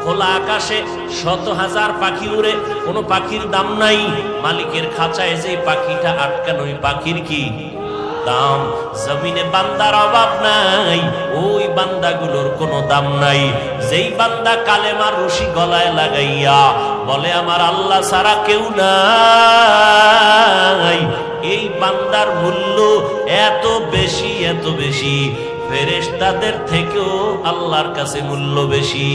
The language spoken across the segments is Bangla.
খোলা আকাশে শত হাজার পাখি উড়ে, কোনো পাখির দাম নাই। মালিকের খাঁচায় যে পাখিটা আটকানো, ওই পাখির কি দাম? জমিনে বান্দার অভাব নাই, ওই বান্দাগুলোর কোনো দাম নাই। যেই বান্দা কালেমার রশি গলায় লাগাইয়া বলে আমার আল্লাহ ছাড়া কেউ নাই, এই বান্দার মূল্য এত বেশি, এত বেশি, ফেরেশতাদের থেকেও আল্লাহর কাছে মূল্য বেশি।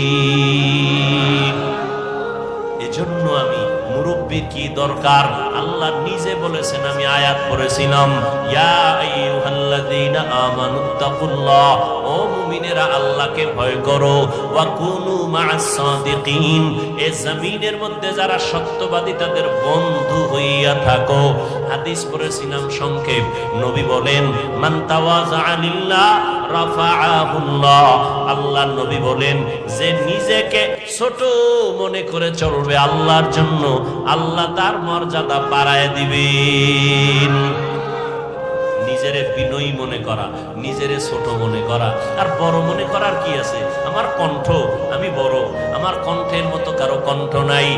এজন্য আমি মুরব্বির কি দরকার, আল্লাহ নিজে বলেছেন, আমি আয়াত পড়েছিলাম, ইয়া আইয়ুহাল্লাযীনা আমানুত্তাকুল্লাহ, ও মুমিনেরা আল্লাহকে ভয় করো, ওয়া কুনু মা'আস সাদিকিন, এই জমিনের মধ্যে যারা সত্যবাদী তাদের বন্ধু হইয়া থাকো। হাদিস পড়েছিলাম সংক্ষেপ, নবী বলেন মান তাওয়াযা লিল্লাহ রাফাআহুল্লাহ, আল্লাহ নবী বলেন যে নিজেকে ছোট মনে করে চলবে আল্লাহর জন্য, আল্লাহ তার মর্যাদা বাড়ায় দিবেন। নিজেরে বিনয়ী মনে করা, নিজেরে ছোট মনে করা আর বড় মনে করার কি আছে? আমার কণ্ঠ, আমি বড়, আমার কণ্ঠের মতো কারো কণ্ঠ নাই,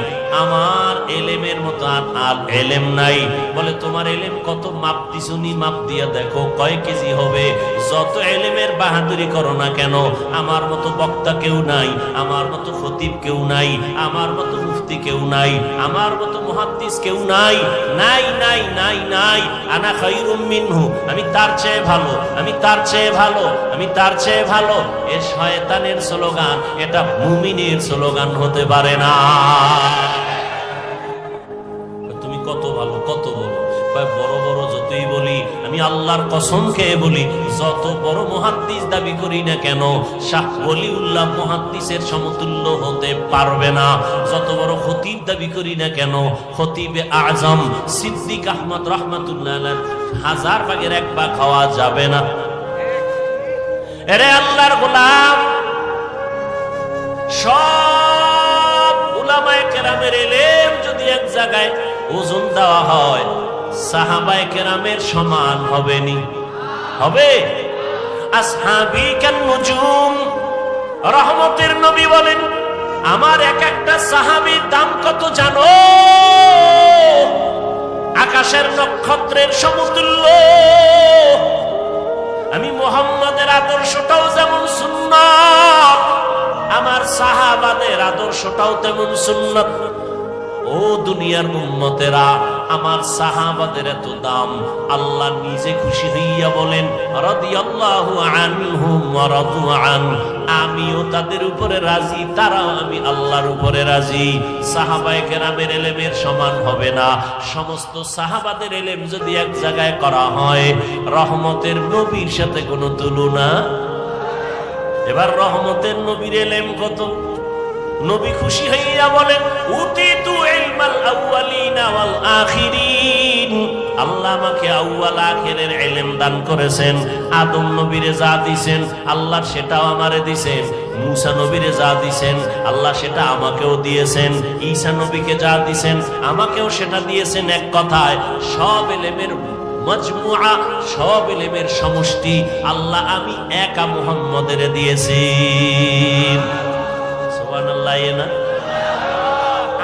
আমার এলেমের মতো আর এলেম নাই। বলে তোমার এলেম কত? মাপ দিছুনি, মাপ দিয়া দেখো কয় কেজি হবে। যত এলেমের বাহাদুরি করো না কেন, আমার মতো বক্তা কেউ নাই, আমার মতো খতিব কেউ নাই, আমার মতো মুফতি কেউ নাই, আমার মতো মুহাদ্দিস কেউ নাই, নাই নাই নাই নাই। আনা খায়রুম মিনহু, আমি তার চেয়ে ভালো, আমি তার চেয়ে ভালো, আমি তার চেয়ে ভালো। এ শয়তানের স্লোগান, এটা মুমিনের স্লোগান হতে পারে না। তুমি কত ভালো, কত বড়, বড় বড় যতই বলি, আমি আল্লাহর কসম খেয়ে বলি, যত বড় মুহাদ্দিস দাবি করি না কেন, শাহ ওলিউল্লাহ মুহাদ্দিসের সমতুল্য হতে পারবে না। যত বড় খতিব দাবি করি না কেন, খতিবে আজম সিদ্দিক আহমদ রাহমাতুল্লাহ আলাইহি 1000 ভাগের 1 ভাগ হওয়া যাবে না। এরে আল্লাহর গোলাম, সব উলামায়ে কেরামের ইলম যদি এক জায়গায় ওজন দেওয়া হয়, সাহাবায়ে কেরামের সমান হবে নি? হবে? আসহাবী কান নুজুম, রহমতের নবী বলেন আমার এক একটা সাহাবীর দাম কত জানো? আকাশের নক্ষত্রের সমতুল্য। আমি মুহাম্মাদের আদর্শটাও যেমন সুন্নাত, আমার সাহাবাদের আদর্শটাও তেমন সুন্নাত। ও দুনিয়ার উম্মতেরা, আমার সাহাবাদের এত দাম, আল্লাহ নিজে খুশি হইয়া বলেন রাদিয়াল্লাহু আনহুম ওয়া রাদু আন, আমিও তাদের উপরে রাজি, তারাও আমি আল্লাহর উপরে রাজি। সাহাবায়ে কেরামের ইলমের সমান হবে না। সমস্ত সাহাবাদের ইলম যদি এক জায়গায় করা হয়, রহমতের নবীর সাথে কোনো তুলনা। এবার রহমতের নবীর ইলম কত? নবী খুশি হইয়া বলেন উতিতু ইলমাল আউয়ালিনা ওয়াল আখিরিন, আল্লাহ আমাকে আউয়াল আখিরের ইলম দান করেছেন। আদম নবীরে যা দিবেন আল্লাহ সেটাও আমারে দিবেন, মুসা নবীরে যা দিবেন আল্লাহ সেটা আমাকেও দিয়েছেন, ঈসা নবীকে যা দিবেন আমাকেও সেটা দিয়েছেন। এক কথায় সব ইলমের মজমুআ, সব ইলমের সমষ্টি আল্লাহ আমি একা মুহাম্মদের দিয়েছি।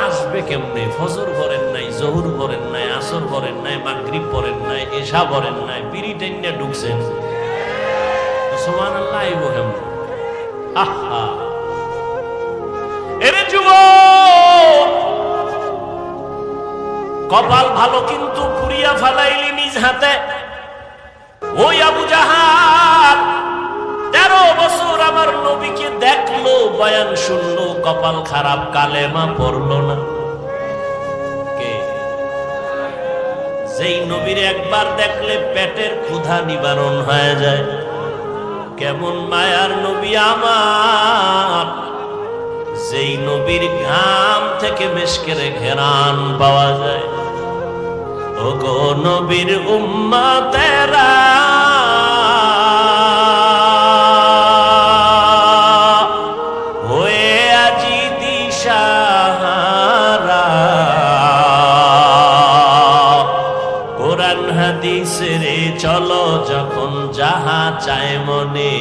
আসবে কেমনে? ফজর পড়েন নাই, জোহর পড়েন নাই, আসর পড়েন নাই, মাগরিব পড়েন নাই, এশা পড়েন নাই, বিড়ি টেনে ঢুকছেন, সুবহানাল্লাহ আইবো কেমনে? আহা, এরে যুবক, কপাল ভালো কিন্তু পুড়িয়া ফেলাইলি নিজ হাতে। ওই আবু জাহাল 13 বছর আমার নবীকে দেখলো, বয়ান শুনলো, কপাল খারাপ, কালেমা পড়লো না। কে? যেই নবীর একবার দেখলে পেটের ক্ষুধা নিবারণ হয়ে যায়। কেমন মায়ার নবী আমার, যেই নবীর ঘাম থেকে মেশকের ঘেরান পাওয়া যায়। ও গো নবীর উম্মতেরা, হাদিসে চলো যখন যাহা চায় মনে,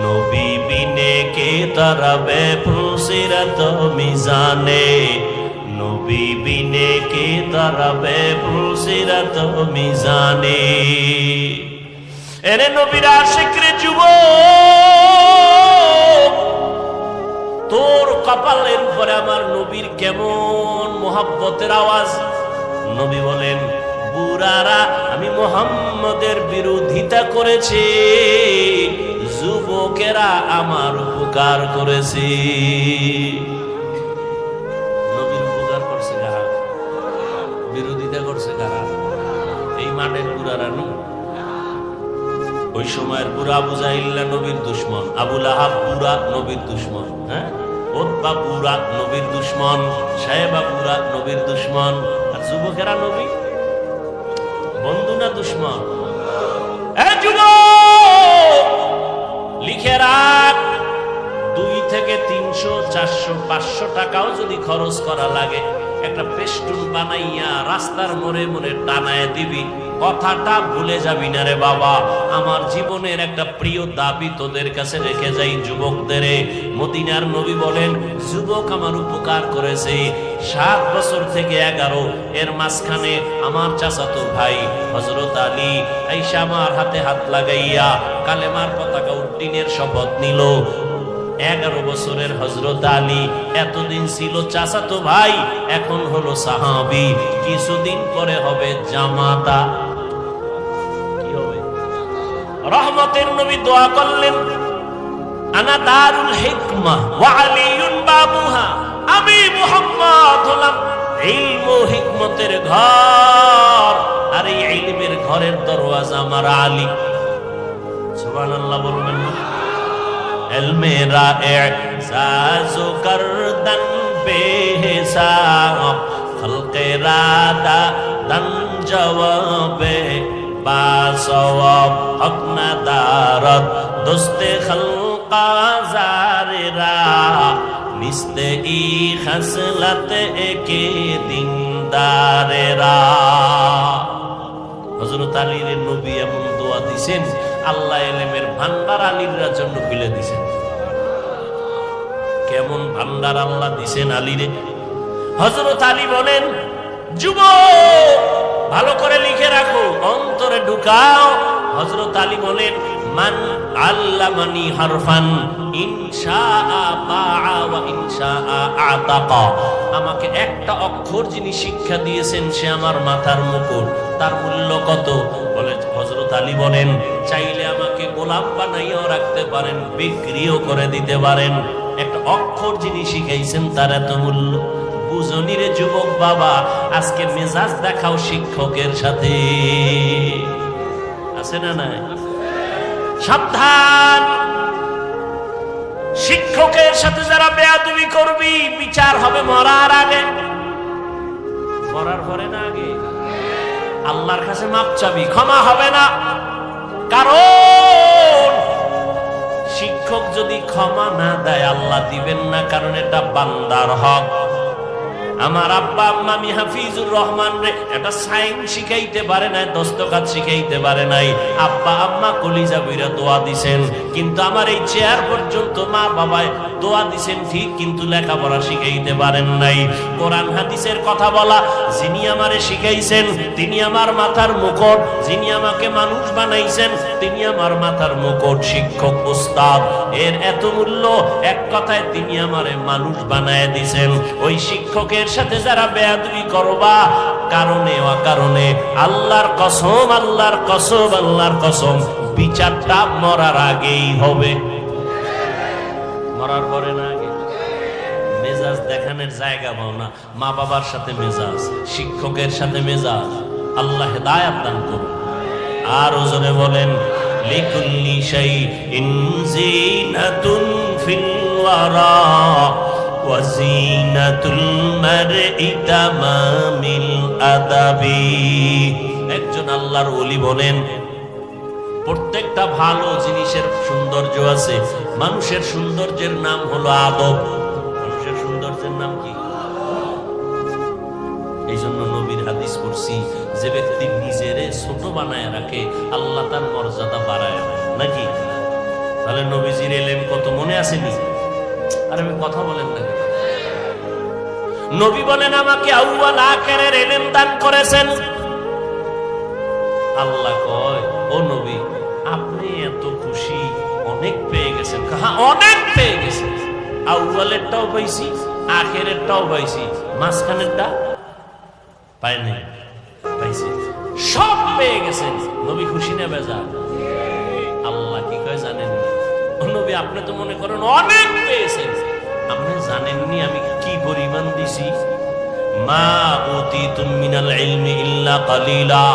নবী বিনে কে তরবে ফুলসিরত মিজানে, নবী বিনে কে তরবে ফুলসিরত মিজানে। এরে নবীর আশিক রে যুবক, তোর কপালের উপরে আমার নবীর কেমন মোহাব্বতের আওয়াজ। নবী বলেন, বুড়ারা আমি মুহাম্মদের বিরোধিতা করেছে, যুবকেরা আমার উপকার করেছে। নবীর উপকার করছে কারা? বিরোধিতা করছে কারা? এই মাঠের বুড়ারা নো। ওই সময়ের বুড়া আবু জাহিল্লা নবীর দুশ্মন, আবু লাহাব বুড়া নবীর দুশ্মন, হ্যাঁ, ওতবা বুড়া নবীর দুশ্মন, সাহেবা বুড়া নবীর দুশ্মন, আর যুবকেরা নবী বন্ধু না দুশ্মন? লিখে রাখ, 2 থেকে 300, 400, 500 টাকাও যদি খরচ করা লাগে, একটা পেস্টুন বানাইয়া রাস্তার মোড়ে মোড়ে টানায় দিবি, কথাটা ভুলে যাবি না রে বাবা। আমার জীবনের একটা প্রিয় দাবি তোদের কাছে রেখে যাই যুবকদের। মদিনার নবী বলেন, যুবক আমার উপকার করেছে 7 বছর থেকে 11, এর মাঝখানে আমার চাচাতো ভাই হযরত আলী আইসা আমার হাতে হাত লাগাইয়া কালেমার পতাকা উড্ডীনের শপথ নিল। 11 বছরের হযরত আলী এতদিন ছিল চাচাতো ভাই, এখন হলো সাহাবী, কিছুদিন পরে হবে জামাতা। কি হবে? রহমতের নবী দোয়া করলেন, আনা দারুল হিকমা ওয়া আলীউন বাবুহা, আমি মুহাম্মদ হলাম ইলম ও হিকমতের ঘর, আর এই ইলমের ঘরের দরওয়াজা আমার আলী। সুবহানাল্লাহ বলবেন না? মেরা এজাজু করদন বেহিসাব, খলকে রাদা দন জওয়াবে বাসওয়াব, হক নাদারত দোস্তে খলকা জারেরা, নিস্তে ই খসলত একে দিনদারেরা। হযরত আলীর নবী এমন দোয়া দিছেন, আল্লাহ ইলমের ভান্ডার আলীর জন্য খুলে দিছেন। কেমন ভান্ডার আল্লাহ দিছেন আলীরে। হযরত আলী বলেন, যুবক ভালো করে লিখে রাখো, অন্তরে ঢুকাও। হযরত আলী বলেন, মান আল্লামানি হারফান ইনশাআ বাআ ওয়া ইনশাআ আতাকা, আমাকে একটা অক্ষর যিনি শিক্ষা দিয়েছেন সে আমার মাথার মুকুট, তার মূল্য কত? বলে হযরত আলী বলেন, চাইলে আমাকে গোলাম বানাইয়াও রাখতে পারেন, বিক্রিও করে দিতে পারেন, একটা অক্ষর যিনি শিখাইছেন তার এত মূল্য। বুঝনি রে যুবক বাবা, আজকে মেজাজ দেখাও শিক্ষকের সাথে, আছে না নাই? সাবধান, শিক্ষকের সাথে যারা বেয়াদবি করবি, বিচার হবে মরার আগে। মরার পরে না আগে? আল্লাহর কাছে মাপ চাবি, ক্ষমা হবে না। কারণ শিক্ষক যদি ক্ষমা না দেয় আল্লাহ দিবেন না, কারণ এটা বান্দার হক। আমার আব্বা আম্মা আমি হাফিজুর রহমান রে একটা সাইন শিখাইতে পারে নাই, দস্তখত শিখাইতে পারে নাই। আব্বা আম্মা কলিজা বইরা দোয়া দিছেন, কিন্তু আমার এই চেয়ার পর্যন্ত মা বাবায় দোয়া দিছেন ঠিক, কিন্তু লেখাপড়া শিখাইতে পারেন নাই। কোরআন হাদিসের কথা বলা যিনি আমারে শিখাইছেন তিনি আমার মাথার মুকুট, যিনি আমাকে মানুষ বানাইছেন তিনি আমার মাথার মুকুট। শিক্ষক উস্তাদ এর এত মূল্য, এক কথায় তিনি আমারে মানুষ বানায় দিছেন। ওই শিক্ষকের সাথে যারা বেয়াদবি করবা, কারণে অকারণে আল্লাহর কসম, আল্লাহর কসম, আল্লাহর কসম, বিচারটা মরার আগেই হবে, মরার পরে না আগে। মেজাজ দেখানোর জায়গা পাও না, মা বাবার সাথে মেজাজ, শিক্ষকের সাথে মেজাজ। আল্লাহ হেদায়েত দান করুন। আর ওজনে বলেন, লিকুল্লি শাইইন জিনাতুন ফিল ওয়ারা ওয়াজিনাতুল মারই তামামিল আদাবি। একজন আল্লাহর ওলি বলেন, প্রত্যেকটা ভালো জিনিসের সৌন্দর্য আছে, মানুষের সৌন্দর্যের নাম হলো আদব। মানুষের সৌন্দর্যের নাম কি? এই জন্য নবীর হাদিস পড়ছি, যে ব্যক্তি নিজেরে ছোট বানায় রাখে আল্লাহ তার মর্যাদা বাড়ায় নাকি? তাহলে নবীজির এলেম কত মনে আসেনি? আর আমি কথা বলেন না কেন? নবী বলেন আমাকে আউয়াল আখিরের ইলম দান করেছেন। আল্লাহ কয় ও নবী আপনি এত খুশি, অনেক পেয়ে গেছেন। হ্যাঁ অনেক পেয়ে গেছেন, আউয়ালেরটাও পাইছি, আখিরেরটাও পাইছি, মাঝখানেরটা পাইনি, পাইছি, সব পেয়ে গেছেন। নবী খুশি না বেজার? আল্লাহ কি কয় জানেন? ও নবী আপনি তো মনে করেন অনেক পেয়েছেন, আপনি জানেননি আমি কি পরিমাণ দিছি? মা উতিতুম মিনাল ইলমি ইল্লা কালিলা,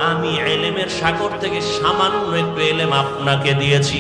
আমি ইলমের সাগর থেকে সামান্য একটু ইলম আপনাকে দিয়েছি।